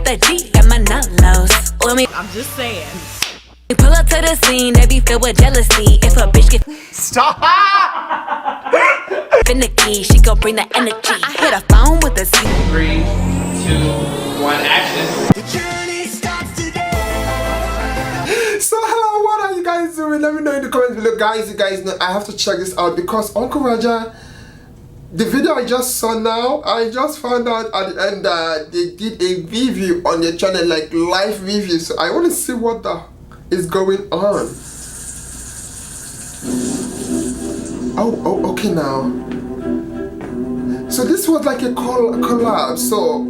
got that G, got my nullos. I'm just saying. We pull up to the scene, they be filled with jealousy. If a bitch get Stop! finicky, she gon' bring the energy. I hit a phone with a 3, 2, 1, action. The journey starts today. So hello, what are you guys doing? Let me know in the comments below, guys. You guys know I have to check this out because Uncle Roger, the video I just saw now, I just found out at the end that they did a review on their channel, like live review. So I want to see what the is going on. Oh, okay now. So this was like a collab. So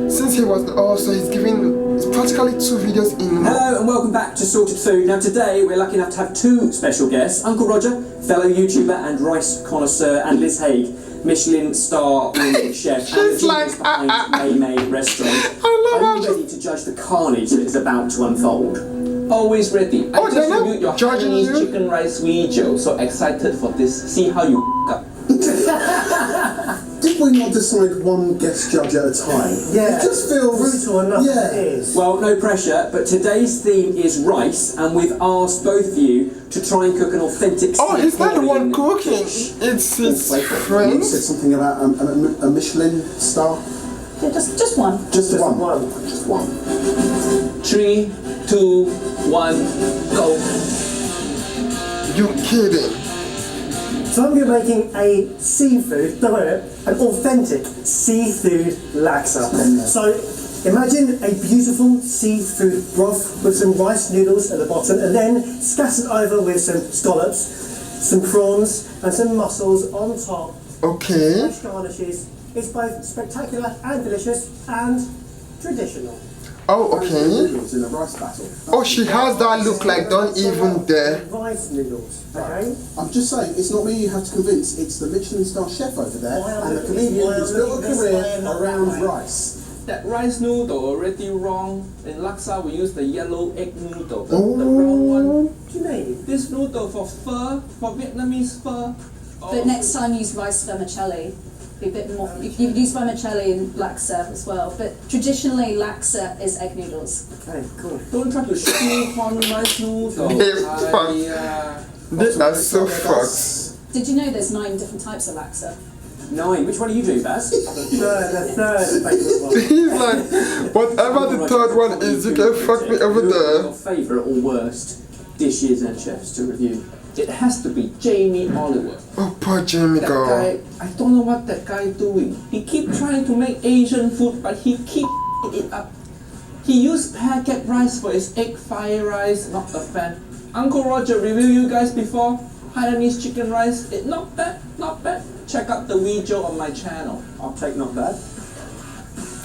since he was also, he's giving, it's practically 2 videos in. Hello and welcome back to Sorted Food. Now today we're lucky enough to have 2 special guests. Uncle Roger, fellow YouTuber and rice connoisseur, and Liz Haigh, Michelin star winning chef and the genius behind HAIGH restaurant. Are you ready to judge the carnage that is about to unfold? Always ready. I just reviewed your Chinese chicken rice video, so excited for this. See how you up. Did we not decide one guest judge at a time? Yeah. It just feels brutal enough. Yeah. It is. Well, no pressure, but today's theme is rice, and we've asked both of you to try and cook an authentic. Oh, he's not the one cooking. It's his friend. You said something about a Michelin star. Yeah, just one. Just one. Just one. 3, 2, 1, go. You kidding? So I'm going to be making a seafood, an authentic seafood laksa. So imagine a beautiful seafood broth with some rice noodles at the bottom, and then scattered over with some scallops, some prawns, and some mussels on top. Okay. Fresh garnishes. It's both spectacular and delicious and traditional. Oh, okay. Noodles in a rice battle. Oh, she has that look like don't even dare. Rice noodles, okay? I'm just saying, it's not me you have to convince, it's the Michelin star chef over there and the comedian who's built a career around rice. That rice noodle already wrong. In laksa we use the yellow egg noodle, the brown one. What do you mean? This noodle for pho, for Vietnamese pho. But next time use rice vermicelli. Be a bit more. You use vermicelli in laksa as well, but traditionally laksa is egg noodles. Okay, cool. Don't try to shoehorn rice noodle. They are so fucked. Did you know there's 9 different types of laksa? 9. Which one are you doing, Baz? The third favourite one. He's like, whatever the third one is, you can fuck me over there. Your favourite or worst dishes and chefs to review? It has to be Jamie Oliver. Oh, poor Jamie That girl. guy, I don't know what that guy doing. He keep trying to make Asian food, but he keep it up. He used packet rice for his egg fried rice. Not a fan. Uncle Roger reviewed you guys before. Hainanese chicken rice. It not bad, not bad. Check out the video on my channel. I'll take not bad.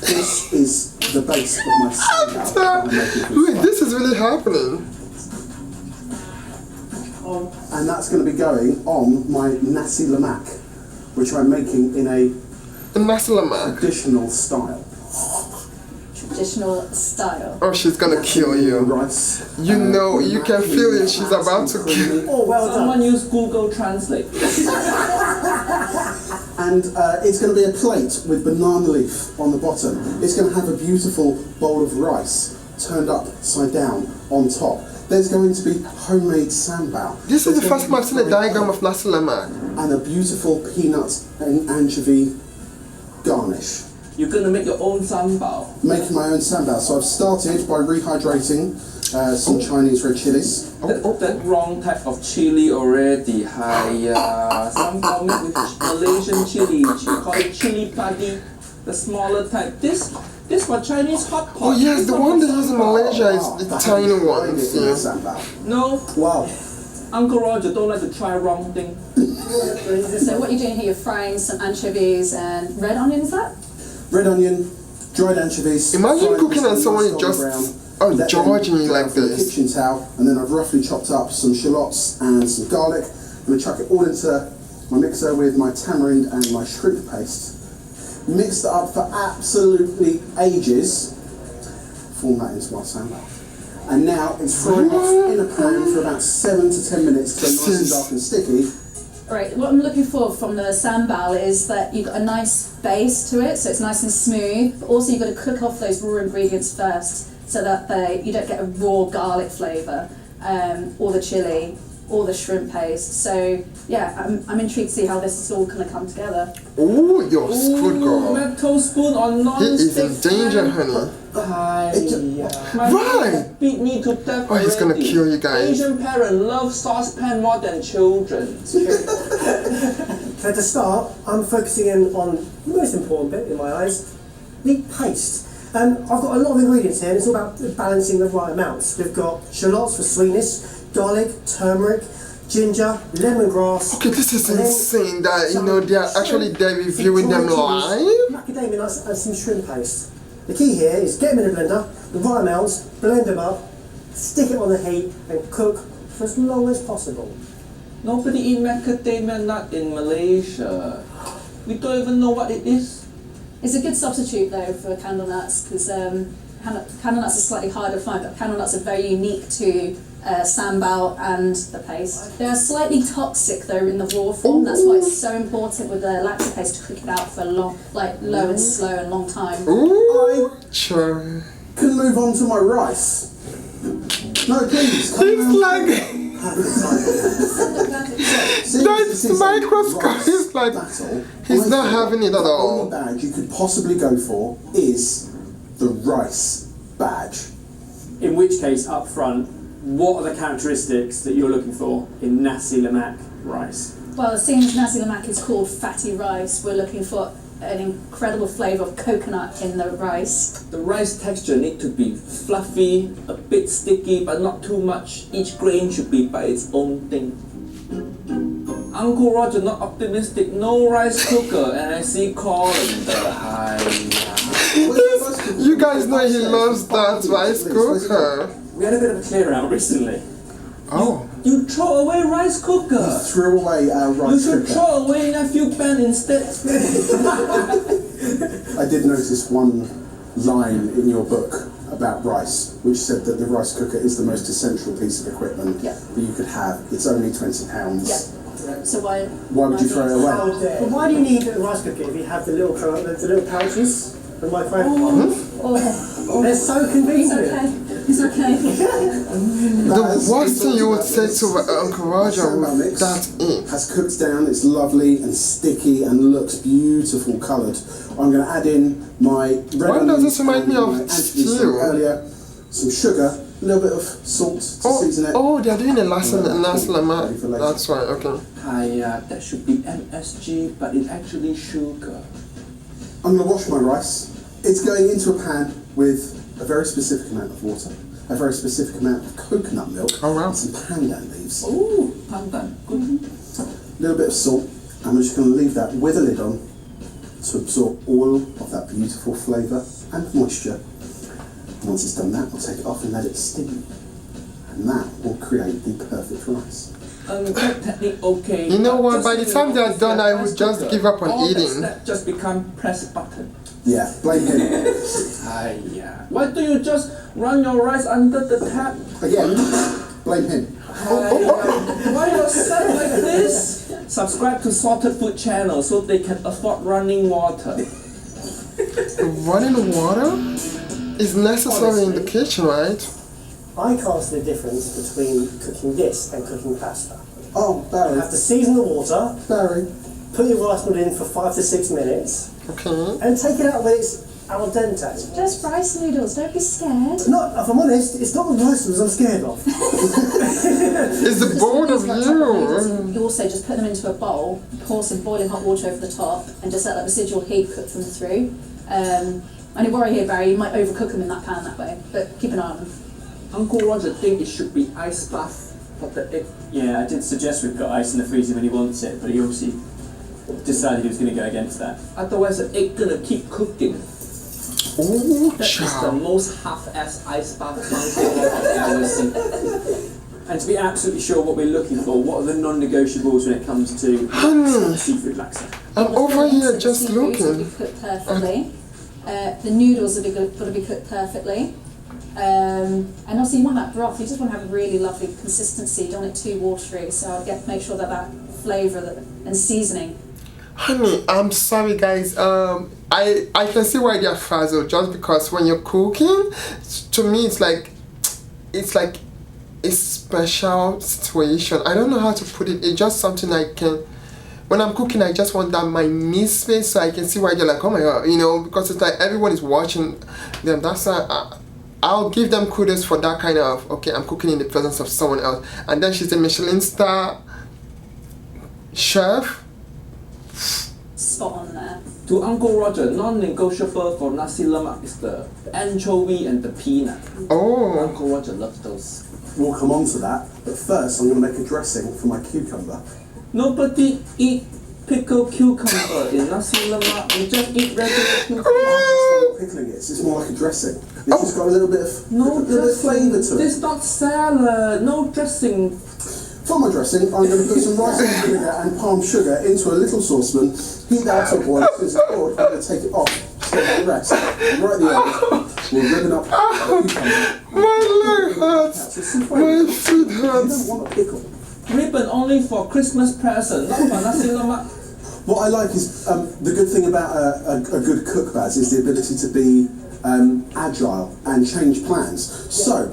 This is the base of my salad. Wait, this is really happening. And that's going to be going on my nasi lemak, which I'm making in a Nasi lemak. traditional style. Traditional style. Oh, she's gonna kill you. Rice. You know, you can feel it. She's about to kill. Oh, well Someone done. use Google Translate. And it's going to be a plate with banana leaf on the bottom. It's going to have a beautiful bowl of rice turned upside down on top. There's going to be homemade sambal. This is the first time I've seen a diagram of Nasi lemak. And a beautiful peanut and anchovy garnish. You're gonna make your own sambal. Making my own sambal. So I've started by rehydrating some Chinese red chilies. That wrong type of chili already. Sambal made with Malaysian chili. You call it chili padi, the smaller type. This for Chinese hot pot. Oh yes, the one they use in Malaysia is the tiny ones. Yeah. Sambal. No, Wow. Uncle Roger don't like to try wrong thing. So what you're doing here, you're frying some anchovies and red onion, is that? Red onion, dried anchovies. Imagine fried cooking and someone is golden just brown. Let Georging them you like dry from the this. kitchen towel, and then I've roughly chopped up some shallots and some garlic. I'm going to chuck it all into my mixer with my tamarind and my shrimp paste. Mixed it up for absolutely ages. Form that into my sambal. And now it's frying off in a pan for about 7 to 10 minutes to nice and dark and sticky. Right, what I'm looking for from the sambal is that you've got a nice base to it, so it's nice and smooth, but also you've got to cook off those raw ingredients first so that you don't get a raw garlic flavour, or the chilli, or the shrimp paste. So yeah, I'm intrigued to see how this is all going to come together. Oh, you're good, girl. Metal spoon or He is non-stick in danger, pan. honey. My Right. dad beat me to death Oh, he's gonna already. kill you guys. Asian parents love saucepan more than children. So to start, I'm focusing in on the most important bit in my eyes, the paste. I've got a lot of ingredients here, and it's all about balancing the right amounts. We've got shallots for sweetness, garlic, turmeric, ginger, lemongrass. Okay, this is and then insane that, you some know, they are shrimp, actually there reviewing them Victoria live. cheese, macadamia nuts, and some shrimp paste. The key here is get them in a blender, the right amounts, blend them up, stick it on the heat, and cook for as long as possible. Nobody eat macadamia nut in Malaysia. We don't even know what it is. It's a good substitute though for candle nuts, because candle nuts are slightly harder to find, but candle nuts are very unique to sambal and the paste. They are slightly toxic though in the raw form. That's why it's so important with the lactic paste to cook it out for a long, like low and slow and long time. Ooh, sure. Can move on to my rice. No, please. He's like, That's microscope is like, he's not having it at The all. only badge you could possibly go for is the rice badge. In which case, up front, what are the characteristics that you're looking for in nasi lemak rice? Well, seeing as nasi lemak is called fatty rice, we're looking for an incredible flavour of coconut in the rice. The rice texture need to be fluffy, a bit sticky, but not too much. Each grain should be by its own thing. Uncle Roger not optimistic, no rice cooker, and I see colander. You guys know he loves that rice cooker. We had a bit of a clear out recently. Oh. You throw away rice cooker. Threw away our You rice should cooker. throw away nephew Ben instead. I did notice one line in your book about rice, which said that the rice cooker is the most essential piece of equipment Yeah. that you could have. It's only £20. Yeah. So why Why would you throw it away? How dare. But why do you need a rice cooker if you have the little pouches? The microwave. They're so It's convenient. okay. It's okay. The worst thing you would say to Uncle Roger Sambal would mix that it. has cooked down, it's lovely and sticky and looks beautiful coloured. I'm going to add in my red Why does onions this remind and me of my anchovy stew? from earlier, some sugar, a little bit of salt to season it. Oh, they are doing a last Ready for lemak. later. That's right, okay. That should be MSG, but it's actually sugar. I'm going to wash my rice. It's going into a pan with a very specific amount of water, a very specific amount of coconut milk, Oh, wow. and some pandan leaves. Ooh, pandan. Good. A little bit of salt. I'm just going to leave that with a lid on to absorb all of that beautiful flavour and moisture. And once it's done that, I'll take it off and let it steam. And that will create the perfect rice. That technique okay. You know but what, just by the so time you they are know, done, I rice would just cooker, give up on all eating. That just become press button. Yeah, blame him. Why don't you just run your rice under the tap? Again, blame him. Why you sad like this? Subscribe to Sorted Food channel so they can afford running water. Running water is necessary in the kitchen, right? I can't see the difference between cooking this and cooking pasta. Oh, You Barry. have to season the water, Barry. put your rice noodle in for 5 to 6 minutes, Okay. and take it out when it's al dente. Just rice noodles, don't be scared. Not, if I'm honest, it's not the rice noodles I'm scared of. It's the both of you. You also just put them into a bowl, pour some boiling hot water over the top, and just let that residual heat cook them through. Only worry here, Barry, you might overcook them in that pan that way, but keep an eye on them. Uncle Roger think it should be ice bath for the egg. Yeah, I did suggest we put ice in the freezer when he wants it, but he obviously decided he was going to go against that. Otherwise the egg gonna keep cooking. Oh, That is the child. most half-ass ice bath Uncle Roger I've ever seen. And to be absolutely sure what we're looking for, what are the non-negotiables when it comes to seafood laksa? I'm over here The just seafood's got to be looking. cooked perfectly. The noodles have got to be cooked perfectly. And also you want that broth, you just want to have a really lovely consistency, you don't want it too watery, so I'll make sure that flavour and seasoning. Honey, I'm sorry guys, I can see why they're frazzled, just because when you're cooking, to me it's like a special situation. I don't know how to put it, it's just something I can, when I'm cooking I just want that minute space so I can see why they're like, oh my god, you know, because it's like everyone is watching them. That's why I'll give them kudos for that kind of, okay, I'm cooking in the presence of someone else. And then she's a Michelin star chef. Spot on there. To Uncle Roger, non-negotiable for nasi lemak is the anchovy and the peanut. Oh. Uncle Roger loves those. We'll come on to that, but first I'm going to make a dressing for my cucumber. Nobody eat pickled cucumber in nasi lemak. We just eat regular cucumber. It's not pickling it, it's more like a dressing. It's just got a little bit of flavour to it. This is not salad. No dressing. For my dressing, I'm going to put some rice and vinegar and palm sugar into a little saucepan, heat that to a boil. As soon as it's boiled, I'm going to take it off, just let it rest. And right at the end, we'll ribbon up the cucumber. My leg hurts. My feet You hurts. don't want a pickle. Ribbon only for Christmas present, not for nasi lemak. What I like is, the good thing about a good cook, Baz, is the ability to be agile and change plans. So,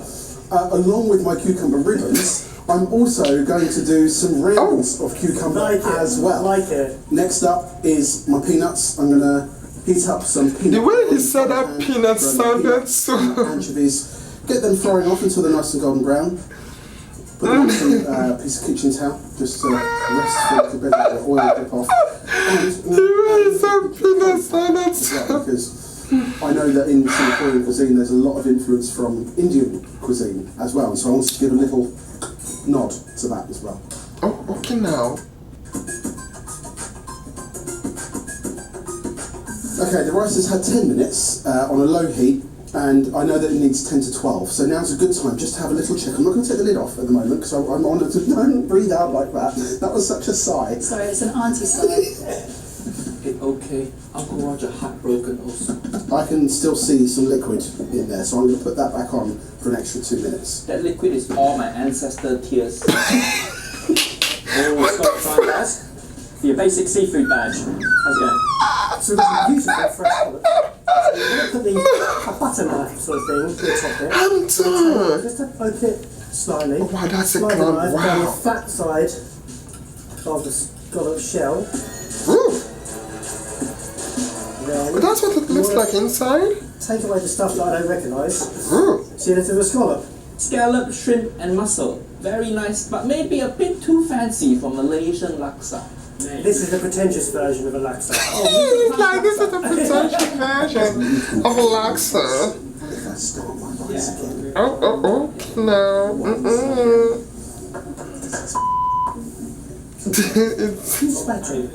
along with my cucumber ribbons, I'm also going to do some rounds of cucumber as well. Like it. Next up is my peanuts. I'm going to heat up some peanut. The way he said that peanut sounded so... Anchovies. Get them frying off until they're nice and golden brown. Put them on some piece of kitchen towel, just to rest for a little bit, let the oil dip off. And The way he said peanut sounded so... because I know that in Singaporean cuisine there's a lot of influence from Indian cuisine as well, so I want to give a little nod to that as well. Oh, okay now. Okay, the rice has had 10 minutes on a low heat, and I know that it needs 10 to 12, so now's a good time just to have a little check. I'm not going to take the lid off at the moment because I'm on it. Don't breathe out like that. That was such a sigh. Sorry, it's an auntie sigh. It's okay. Uncle Roger heartbroken also. I can still see some liquid in there, so I'm going to put that back on for an extra 2 minutes. That liquid is all my ancestor tears. Oh, stop trying that. For your basic seafood badge. How's it going? So there's a beautiful fresh colour. So you're going to put a butter knife sort of thing to the top there. I'm done. Just to open it slightly. Oh, wow, that's a Slide the clam. knife down the Wow. flat side of the scallop shell. Ooh, Then but that's what it looks like inside. take away the stuff that I don't recognise. Ooh. See a little bit of scallop. Scallop, shrimp and mussel. Very nice, but maybe a bit too fancy for Malaysian laksa. This is the pretentious version of a laksa. It's like this is the potential version of a laksa. If I start my rice again. Oh, no. It's... He's spattering.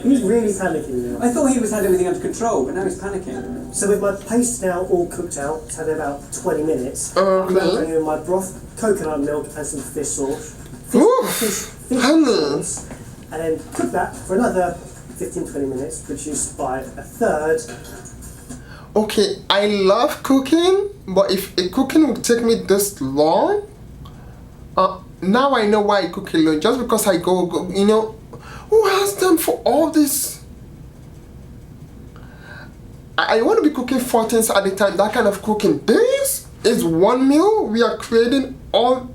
He's really panicking now. I thought he had everything under control, but now he's panicking. So with my paste now all cooked out, it's had about 20 minutes. I'm Okay. now bringing in my broth, coconut milk and some fish sauce. Ooh, Fish honey. sauce. And then cook that for another 15-20 minutes, produced by a third. Okay, I love cooking, but if a cooking would take me this long, now I know why I cook alone. Just because I go, you know, who has time for all this? I want to be cooking 4 things at a time. That kind of cooking. This is one meal. We are creating all.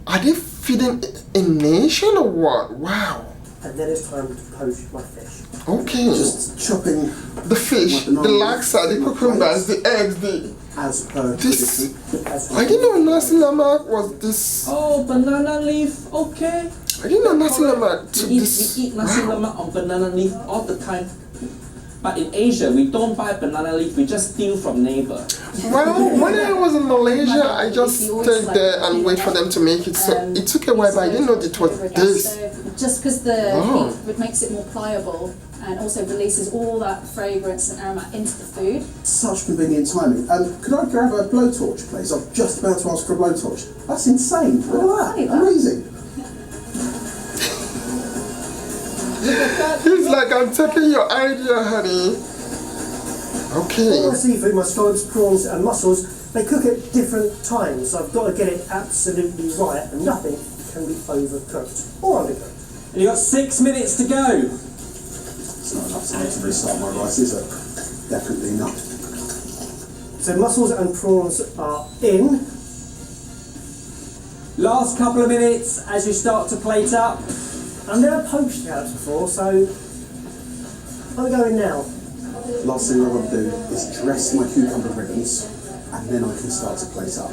Are they feeding a nation or what? Wow. And then it's time to poach my fish. Okay. Just chopping The fish, the laksa, the cucumbers, the eggs, the... as per This... tradition. I didn't know nasi lemak was this... Oh, banana leaf, okay. I didn't know nasi lemak to We this... eat nasi lemak on banana leaf all the time. But in Asia, we don't buy banana leaf, we just steal from neighbor. Well, when I was in Malaysia, I just stayed there and wait for them to make it. So it took a while, but I didn't know it was this. So just because the heat makes it more pliable and also releases all that fragrance and aroma into the food. Such convenient timing. Could I grab a blowtorch, please? I'm just about to ask for a blowtorch. That's insane. Look at funny that. that. Amazing. He's like, I'm taking your idea, honey. All Okay. my seafood, my scallops, prawns and mussels they cook at different times, so I've got to get it absolutely right, and nothing can be overcooked or undercooked. And you've got 6 minutes to go. It's not enough time to restart my rice, is it? Definitely not. So mussels and prawns are in. Last couple of minutes as you start to plate up. I've never poached scallops before, so I'm going now. Last thing I want to do is dress my cucumber ribbons, and then I can start to plate up.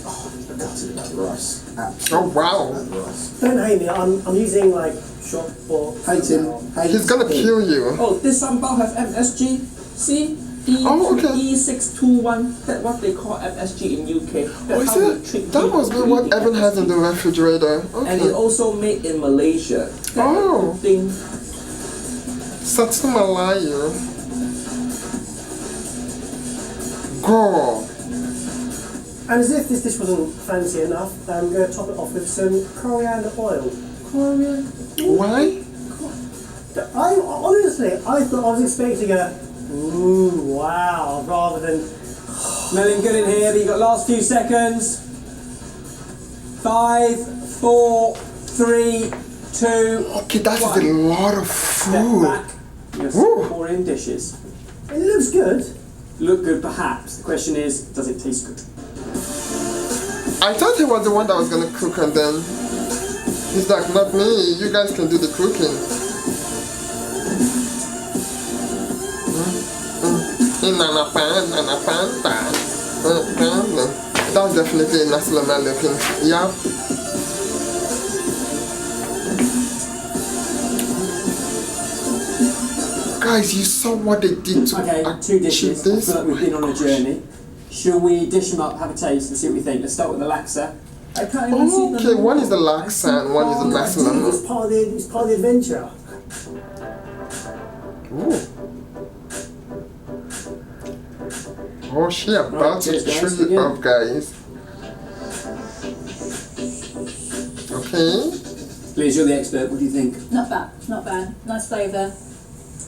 Oh, I'm gutted about the rice. Absolutely Oh, wow. about the rice. Don't hate me, I'm using like shop or... Hate him. Hate He's gonna him. kill you. Oh, this sambal have MSG. See? Oh, okay. E621. That's what they call MSG in UK. Oh, That's is how we it? treat That people must be what breathing Evan has in the MSG. refrigerator. And it's Okay. also made in Malaysia. Oh. Thing. Satu Malayu. Girl. And as if this dish wasn't fancy enough, I'm going to top it off with some coriander oil. Korean. Why? Honestly, I thought I was expecting a ooh, wow, rather than Smelling good in here, but you've got last few seconds. 5, 4, 3, 2, Okay, that is a 1. lot of Step food. back. You're Woo. pour in dishes. it looks good. Look good perhaps. The question is, does it taste good? I thought he was the one that was gonna cook, and then he's like, not me, you guys can do the cooking. That's definitely a nasi lemak looking. Yeah. Guys, you saw what they did to Okay, 2 dishes. I this. feel like we've been on a journey. Shall we dish them up, have a taste, and see what we think? Let's start with the laksa. I can't even see the Okay, one is the laksa and one is the nasi lemak. It's part of the adventure. Ooh. Oh, she about to cheers, guys, chew it again. up, guys. Okay. Liz, you're the expert. What do you think? Not bad, not bad. Nice flavour.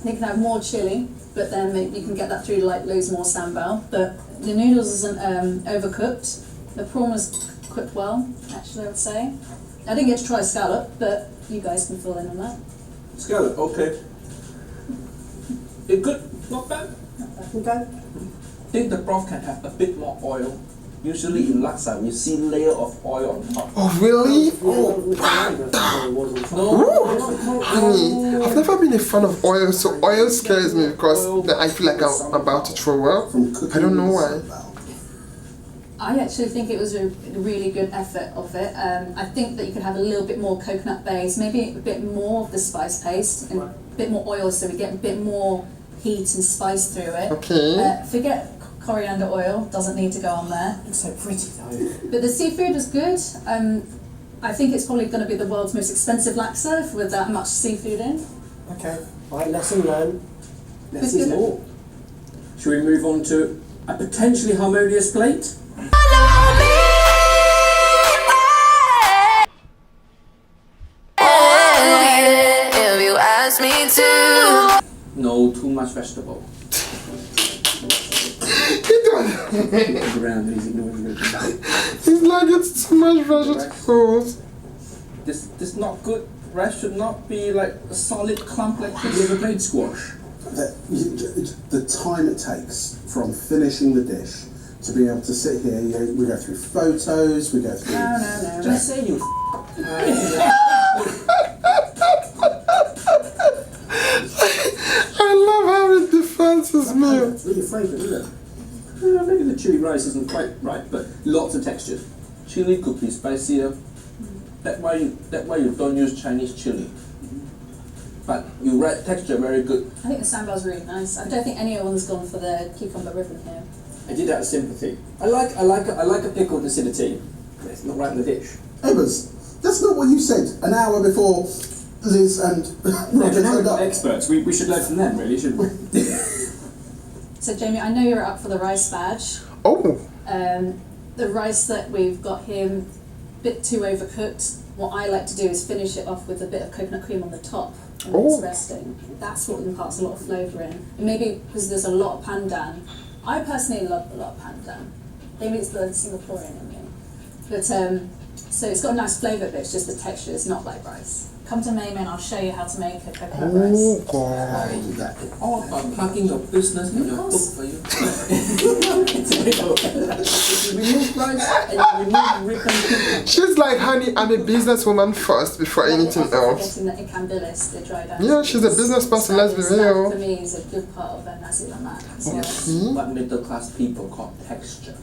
You can have more chili, but then maybe you can get that through to like loads more sambal. But the noodles isn't overcooked. The prawn was cooked well, actually, I would say. I didn't get to try scallop, but you guys can fill in on that. Scallop, okay. It's good, not bad. Okay. I think the broth can have a bit more oil. Usually in laksa, you see layer of oil on top. Oh, really? Oh, honey, I've never been a fan of oil, so oil scares me because then I feel like I'm about to throw up. I don't know why. I actually think it was a really good effort of it. I think that you could have a little bit more coconut base, maybe a bit more of the spice paste, and a bit more oil so we get a bit more heat and spice through it. Okay. Forget coriander oil, doesn't need to go on there. It's so pretty though. But the seafood is good. I think it's probably going to be the world's most expensive laksa with that much seafood in. Okay. Right, lesson learned. Less is more. Shall we move on to a potentially harmonious plate? If you ask me to. No, too much vegetable. Look around and he's ignoring me. It's like it's too much vegetables. This not good. Rice should not be like a solid clump like Have this. you ever played squash? The time it takes from finishing the dish to be able to sit here, we go through photos, we go through... No. Just say you I love how it defenses me. It's really fragrant, isn't it? Maybe the chewy rice isn't quite right, but lots of texture. chili could be spicier. That's why you don't use Chinese chili. But your red texture very good. I think the sambal's really nice. I don't think anyone's gone for the cucumber ribbon here. I did out of sympathy. I like a pickled acidity, but it's not right in the dish. Evers, that's not what you said an hour before Liz and No, Roger but now we've turned got up. experts. We should learn from them, really, shouldn't we? So Jamie, I know you're up for the rice badge. Oh, The rice that we've got here bit too overcooked. What I like to do is finish it off with a bit of coconut cream on the top when Oh. it's resting. That's what imparts a lot of flavour in. And maybe because there's a lot of pandan. I personally love a lot of pandan. Maybe it's the Singaporean in me. But so it's got a nice flavour, but it's just the texture is not like rice. Come to Mayman, I'll show you how to make a coconut rice. God. All about plugging your business in your book for you. If you remove rice and you remove ribbon. She's like, honey, I'm a businesswoman first before anything else. Getting the ikan bilis, the dried Yeah, she's a business person, let's be real. For me, is a good part of a nasi lemak as well. What middle class people call texture.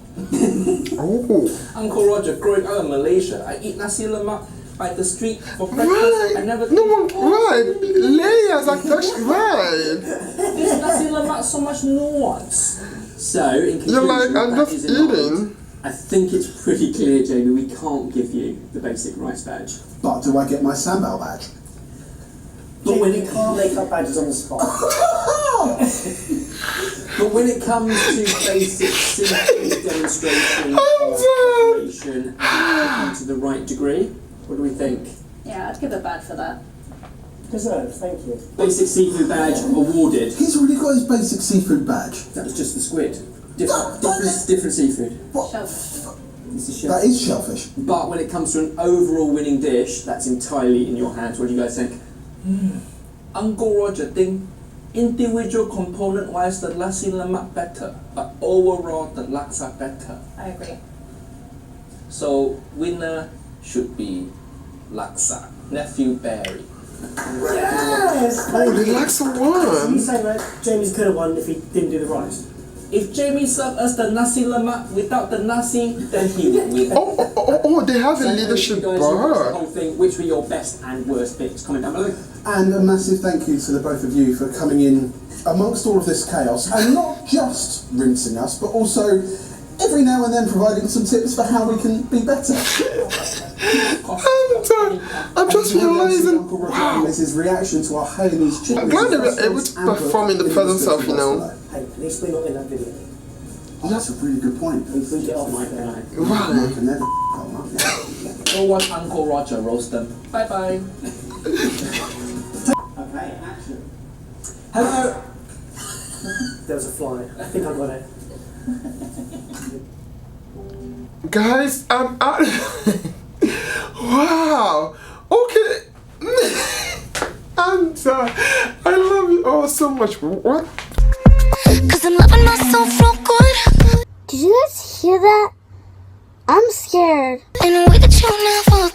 Oh. Uncle Roger, growing up in Malaysia, I eat nasi lemak by the street for breakfast. Right. I never No think, one, right. Layers are touched, right. this nasi lemak so much nuance. So, in conclusion, You're like, I'm with that just is in mind, eating. I think it's pretty clear, Jamie, we can't give you the basic rice badge. But do I get my sambal badge? But when You it can't make up badges on the spot. But when it comes to basic seafood demonstration of preparation and cooking to the right degree, what do we think? Yeah, I'd give a bad for that. Deserved, thank you. Basic seafood badge awarded. He's already got his basic seafood badge. That was just the squid. Different seafood. Shellfish. This is That is shellfish. But when it comes to an overall winning dish, that's entirely in your hands. What do you guys think? Uncle Roger think individual component wise the nasi lemak better, but overall the laksa better. I agree. So winner should be laksa. Nephew Barry. Yes! Oh, the laksa You one. say that Jamie's could have won if he didn't do the rice. If Jamie served us the nasi lemak without the nasi, then he would win. Oh, they have a leadership You guys who watched the bar. whole thing, which were your best and worst picks? Comment down below. And a massive thank you to the both of you for coming in amongst all of this chaos and not just rinsing us, but also every now and then providing some tips for how we can be better. And I'm just realizing, Uncle Roger wow. is his reaction to our Hailey's chicken. I'm glad they were able to perform in the presence of, you know. Hey, at least we're not in that video. Oh, that's a really good point. We can get off Mike there. and I. Wow. I can never come up. Yeah. Go watch Uncle Roger roast them. Bye bye. Okay, action. Hello. There was a fly. I think I got it. Guys, I'm out. Wow. Okay. And I love you all so much. What? Cause I'm loving myself real good. Did you guys hear that? I'm scared. In a way that you never